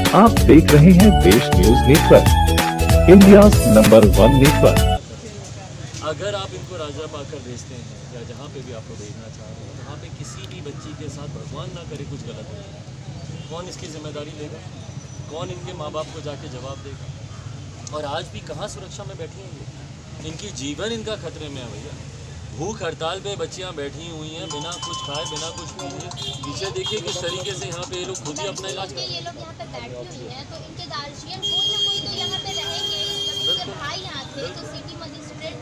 आप देख रहे हैं देश news network, India number 1 network. अगर आप इनको राजा पाकर भेजते हैं या जहाँ पे भी आपको भेजना चाह रहे हैं, वहाँ पे किसी भी बच्ची के साथ भगवान ना करे कुछ गलत हो, कौन इसकी जिम्मेदारी लेगा? कौन इनके माँ बाप को जाके जवाब देगा? और आज भी कहाँ सुरक्षा में बैठी हैं ये? इनकी जीवन इनका खतरे में है भैया। भूख हड़ताल पे बच्चियां बैठी हुई हैं, बिना कुछ खाए बिना कुछ पिए। पीछे देखिए किस तरीके से यहाँ पे ये लोग खुद ही अपना इलाज कर रहे हैं। ये लोग यहाँ पे बैठे हुए हैं तो इनके गार्जियन कोई ना कोई तो यहाँ पे रहेंगे। जब इनके भाई यहाँ थे तो सिटी मजिस्ट्रेट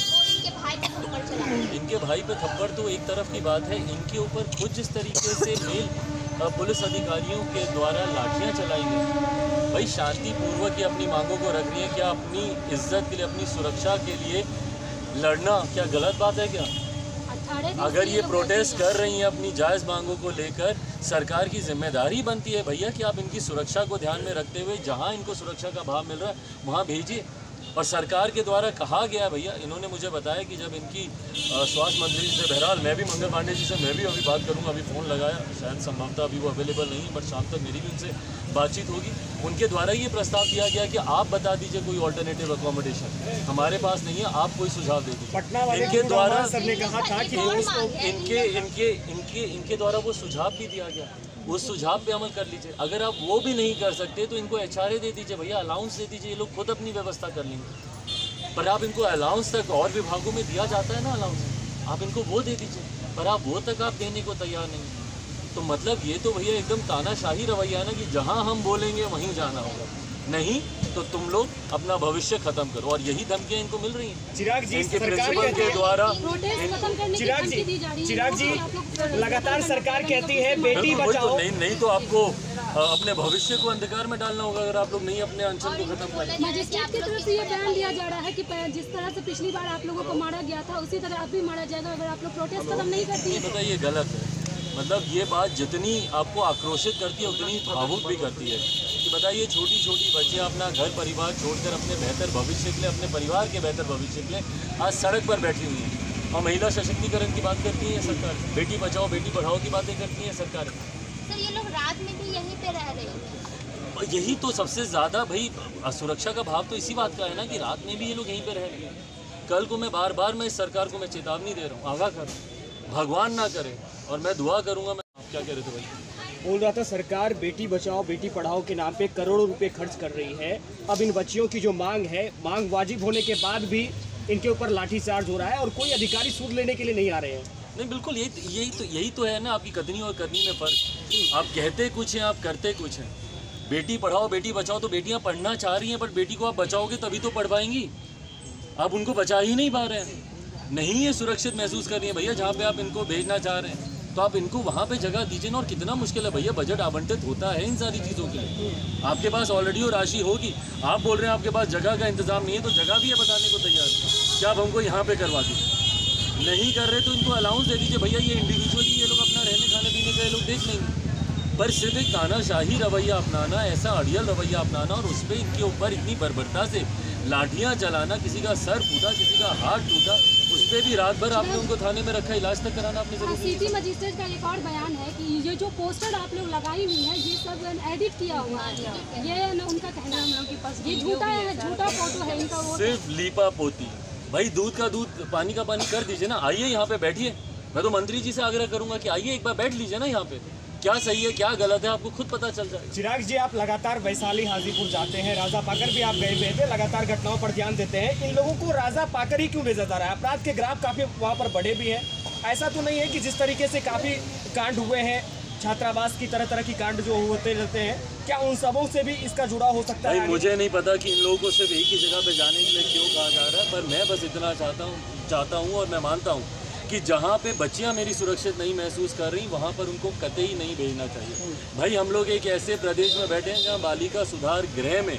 वो इनके भाई पे थप्पड़ चला। इनके भाई पे थप्पड़ तो एक तरफ की बात है, इनके ऊपर खुद जिस तरीके से मेल पुलिस अधिकारियों के द्वारा लाठियाँ चलाई गई। भाई शांतिपूर्वक ही अपनी मांगों को रख रही है। क्या अपनी इज्जत के लिए, अपनी सुरक्षा के लिए लड़ना क्या गलत बात है क्या? अगर ये प्रोटेस्ट कर रही हैं अपनी जायज़ मांगों को लेकर, सरकार की जिम्मेदारी बनती है भैया कि आप इनकी सुरक्षा को ध्यान में रखते हुए जहां इनको सुरक्षा का भाव मिल रहा है वहां भेजिए। और सरकार के द्वारा कहा गया भैया, इन्होंने मुझे बताया कि जब इनकी स्वास्थ्य मंत्री से, बहरहाल मैं भी मंगल पांडे जी से मैं भी अभी बात करूंगा, अभी फ़ोन लगाया, शायद संभवतः अभी वो अवेलेबल नहीं है, बट शाम तक मेरी भी उनसे बातचीत होगी। उनके द्वारा ये प्रस्ताव दिया गया कि आप बता दीजिए कोई ऑल्टरनेटिव अकोमोडेशन, हमारे पास नहीं है, आप कोई सुझाव दे दीजिए। इनके द्वारा कहा था कि इनके द्वारा वो सुझाव भी दिया गया, उस सुझाव पे अमल कर लीजिए। अगर आप वो भी नहीं कर सकते तो इनको HRA दे दीजिए भैया, अलाउंस दे दीजिए, ये लोग खुद अपनी व्यवस्था कर लेंगे। पर आप इनको अलाउंस तक, और विभागों में दिया जाता है ना अलाउंस, आप इनको वो दे दीजिए, पर आप वो तक आप देने को तैयार नहीं। तो मतलब ये तो भैया एकदम तानाशाही रवैया है ना कि जहाँ हम बोलेंगे वहीं जाना होगा, नहीं तो तुम लोग अपना भविष्य खत्म करो। और यही धमकियां इनको मिल रही हैं चिराग जी, इनके प्रिंसिपल के द्वारा। चिराग जी लगातार सरकार कहती है बेटी बचाओ। नहीं तो आपको अपने भविष्य को अंधकार में डालना होगा अगर आप लोग नहीं अपने अनशन को खत्म करें। मजिस्ट्रेट की तरफ से ये बयान दिया जा रहा है कि जिस तरह से पिछली बार आप लोगों को मारा गया था उसी तरह अब भी मारा जाएगा अगर आप लोग प्रोटेस्ट खत्म नहीं करती है। पता, ये गलत है। मतलब ये बात जितनी आपको आक्रोशित करती है उतनी भावुक भी करती है कि बताइए, छोटी छोटी बच्चियाँ अपना घर परिवार छोड़कर अपने बेहतर भविष्य के लिए, अपने परिवार के बेहतर भविष्य के लिए आज सड़क पर बैठी हुई हैं। और महिला सशक्तिकरण की बात करती है सरकार, बेटी बचाओ बेटी पढ़ाओ की बातें करती है सरकार। सर ये लोग रात में भी यहीं पे रह रहे हैं। यही तो सबसे ज़्यादा भाई असुरक्षा का भाव तो इसी बात का है ना कि रात में भी ये लोग यहीं पे रह रहे हैं। कल को मैं बार बार मैं इस सरकार को मैं चेतावनी दे रहा हूँ, आगाह कर रहा हूँ, भगवान ना करे, और मैं दुआ करूँगा। मैं आप क्या कह रहे थे भाई? बोल रहा था सरकार बेटी बचाओ बेटी पढ़ाओ के नाम पे करोड़ों रुपए खर्च कर रही है। अब इन बच्चियों की जो मांग है, मांग वाजिब होने के बाद भी इनके ऊपर लाठीचार्ज हो रहा है और कोई अधिकारी सूद लेने के लिए नहीं आ रहे हैं। नहीं बिल्कुल, यही तो है ना आपकी कथनी और करनी में फ़र्क। आप कहते कुछ हैं, आप करते कुछ हैं। बेटी पढ़ाओ बेटी बचाओ, तो बेटियां पढ़ना चाह रही हैं, बट बेटी को आप बचाओगे तभी तो पढ़ पाएंगी। आप उनको बचा ही नहीं पा रहे हैं, नहीं ये सुरक्षित महसूस कर रही है भैया जहाँ पे आप इनको भेजना चाह रहे हैं। तो आप इनको वहाँ पे जगह दीजिए ना। और कितना मुश्किल है भैया, बजट आवंटित होता है इन सारी चीज़ों के लिए। आपके पास ऑलरेडी वो राशि होगी, आप बोल रहे हैं आपके पास जगह का इंतजाम नहीं है, तो जगह भी है बताने को तैयार है। क्या आप हमको यहाँ पे करवा दीजिए? नहीं कर रहे तो इनको अलाउंस दे दीजिए भैया, ये इंडिविजुअली ये लोग अपना रहने खाने पीने का ये लोग देख लेंगे। पर सिर्फ एक तानाशाही रवैया अपनाना, ऐसा अड़ियल रवैया अपनाना और उस पर इनके ऊपर इतनी बर्बरता से लाठियाँ चलाना, किसी का सर फूटा, किसी का हाथ टूटा, उस पर भी रात भर आपने उनको थाने में रखा, इलाज तक कराना आपने जरूर। सिटी मजिस्ट्रेट का एक और बयान है कि ये जो पोस्टर आप लोग लगाई हुई है ये सब एडिट किया हुआ है, ये उनका कहना है, ये झूठा है, झूठा फोटो है इनका। वो सिर्फ लीपा पोती भाई, दूध का दूध पानी का पानी कर दीजिए ना। आइए यहाँ पे बैठिए, मैं तो मंत्री जी से आग्रह करूंगा कि आइए एक बार बैठ लीजिए ना यहाँ पे। क्या सही है क्या गलत है आपको खुद पता चल जाए। चिराग जी, आप लगातार वैशाली हाजीपुर जाते हैं, राजा पाकर भी आप गए हुए थे, लगातार घटनाओं पर ध्यान देते हैं। इन लोगों को राजा पाकर ही क्यों भेजा जा रहा है? अपराध के ग्राफ काफ़ी वहाँ पर बढ़े भी हैं। ऐसा तो नहीं है कि जिस तरीके से काफ़ी कांड हुए हैं, छात्रावास की तरह की कांड जो होते रहते हैं, क्या उन सबों से भी इसका जुड़ा हो सकता है? मुझे नहीं पता कि इन लोगों को सिर्फ एक ही जगह पे जाने के लिए क्यों कहा जा रहा है, पर मैं बस इतना चाहता हूँ और मैं मानता हूँ कि जहाँ पे बच्चियाँ मेरी सुरक्षित नहीं महसूस कर रही, वहाँ पर उनको कतई नहीं भेजना चाहिए। भाई हम लोग एक ऐसे प्रदेश में बैठे हैं जहाँ बालिका सुधार गृह में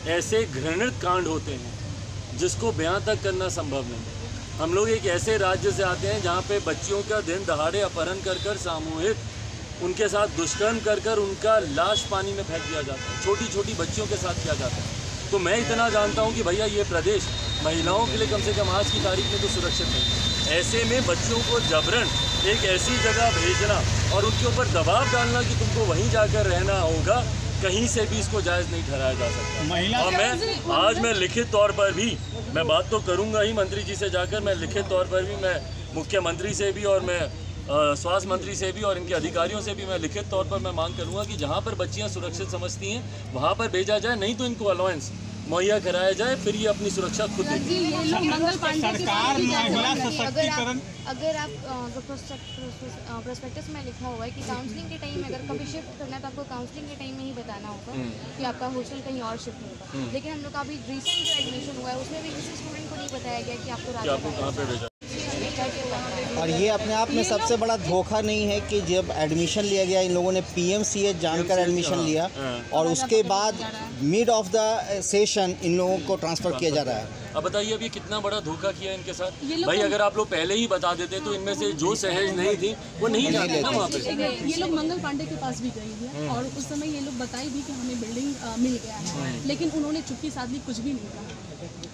ऐसे घृणित कांड होते हैं जिसको बयां तक करना संभव नहीं। हम लोग एक ऐसे राज्य से आते हैं जहाँ पे बच्चियों का दिन दहाड़े अपहरण कर सामूहिक उनके साथ दुष्कर्म कर उनका लाश पानी में फेंक दिया जाता है, छोटी छोटी बच्चियों के साथ किया जाता है। तो मैं इतना जानता हूँ कि भैया ये प्रदेश महिलाओं के लिए कम से कम आज की तारीख में तो सुरक्षित है। ऐसे में बच्चियों को जबरन एक ऐसी जगह भेजना और उनके ऊपर दबाव डालना कि तुमको वहीं जाकर रहना होगा, कहीं से भी इसको जायज़ नहीं ठहराया जा सकता। और मैं लिखित तौर पर भी मैं बात तो करूंगा ही मंत्री जी से जाकर, मैं लिखित तौर पर भी मैं मुख्यमंत्री से भी और मैं स्वास्थ्य मंत्री से भी और इनके अधिकारियों से भी मैं लिखित तौर पर मैं मांग करूंगा कि जहां पर बच्चियां सुरक्षित समझती हैं वहां पर भेजा जाए, नहीं तो इनको अलाउंस मुहैया कराया जाए, फिर ये अपनी सुरक्षा खुद देखें। अगर आप प्रोस्पेक्टस में लिखा हुआ है कि काउंसलिंग के टाइम अगर कभी शिफ्ट करना है तो आपको काउंसलिंग के टाइम में ही बताना होगा कि आपका हॉस्टल कहीं और शिफ्ट होगा। लेकिन हम लोग का अभी रिसेंट जो एडमिशन हुआ है उसमें भी किसी स्टूडेंट को नहीं बताया गया कि आपको कहाँ पे भेजा। और ये अपने आप में सबसे बड़ा धोखा नहीं है कि जब एडमिशन लिया गया, इन लोगों ने PMCH जानकर एडमिशन लिया और उसके बाद mid of the session in लोगों को ट्रांसफ़र किया जा रहा है। अब बताइए अभी कितना बड़ा धोखा किया इनके साथ। भाई अगर आप लोग पहले ही बता देते तो इनमें से जो सहज नहीं थी वो नहीं जाते ना वहाँ पे। ये लोग मंगल पांडे के पास भी गई है और उस समय ये लोग बताई भी कि हमें बिल्डिंग मिल गया है, लेकिन उन्होंने चुप्पी साध ली, कुछ भी नहीं कहा।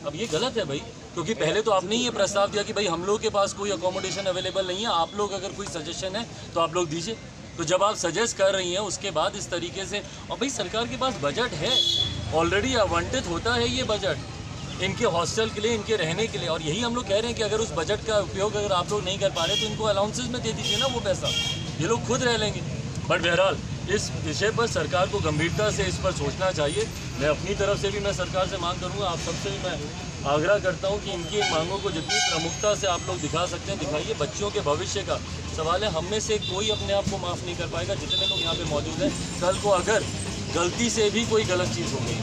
अब ये गलत है भाई, क्योंकि पहले तो आपने ये प्रस्ताव दिया कि भाई हम लोग के पास कोई अकोमोडेशन अवेलेबल नहीं है, आप लोग अगर कोई सजेशन है तो आप लोग दीजिए। तो जब आप सजेस्ट कर रही हैं उसके बाद इस तरीके से, और भाई सरकार के पास बजट है, ऑलरेडी आवंटित होता है ये बजट इनके हॉस्टल के लिए, इनके रहने के लिए, और यही हम लोग कह रहे हैं कि अगर उस बजट का उपयोग अगर आप लोग नहीं कर पा रहे तो इनको अलाउंसेस में दे दीजिए ना वो पैसा, ये लोग खुद रह लेंगे। बट बहरहाल इस विषय पर सरकार को गंभीरता से इस पर सोचना चाहिए। मैं अपनी तरफ से भी मैं सरकार से मांग करूंगा, आप सबसे भी मैं आग्रह करता हूं कि इनकी मांगों को जितनी प्रमुखता से आप लोग दिखा सकते हैं दिखाइए। बच्चियों के भविष्य का सवाल है, हम में से कोई अपने आप को माफ़ नहीं कर पाएगा जितने लोग यहाँ पे मौजूद हैं। कल को अगर गलती से भी कोई गलत चीज़ हो गई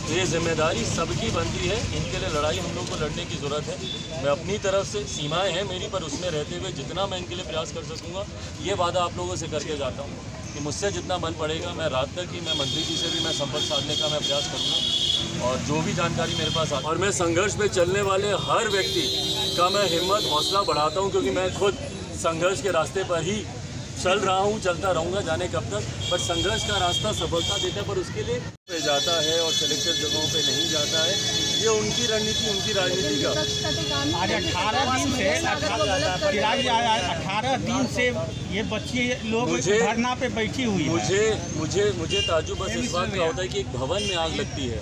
तो ये जिम्मेदारी सबकी बनती है। इनके लिए लड़ाई हम लोग को लड़ने की ज़रूरत है। मैं अपनी तरफ से, सीमाएँ हैं मेरी, पर उसमें रहते हुए जितना मैं इनके लिए प्रयास कर सकूँगा ये वादा आप लोगों से करके जाता हूँ कि मुझसे जितना बन पड़ेगा मैं रात तक ही मैं मंत्री जी से भी मैं संपर्क साधने का मैं प्रयास करूँगा और जो भी जानकारी मेरे पास आती है। और मैं संघर्ष में चलने वाले हर व्यक्ति का मैं हिम्मत हौसला बढ़ाता हूँ, क्योंकि मैं खुद संघर्ष के रास्ते पर ही चल रहा हूँ, चलता रहूँगा, जाने कब तक। बट संघर्ष का रास्ता सफलता देता है, पर उसके लिए पे जाता है और सिलेक्टेड जगहों पे नहीं जाता है। ये उनकी रणनीति, उनकी राजनीति का। आज 18 दिन से ये बच्चे लोग धरना पे बैठी हुई है। मुझे ताज्जुब बस इस बात का होता है कि एक भवन में आग लगती है,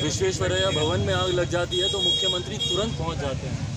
विश्वेश्वरैया भवन में आग लग जाती है तो मुख्यमंत्री तुरंत पहुँच जाते हैं।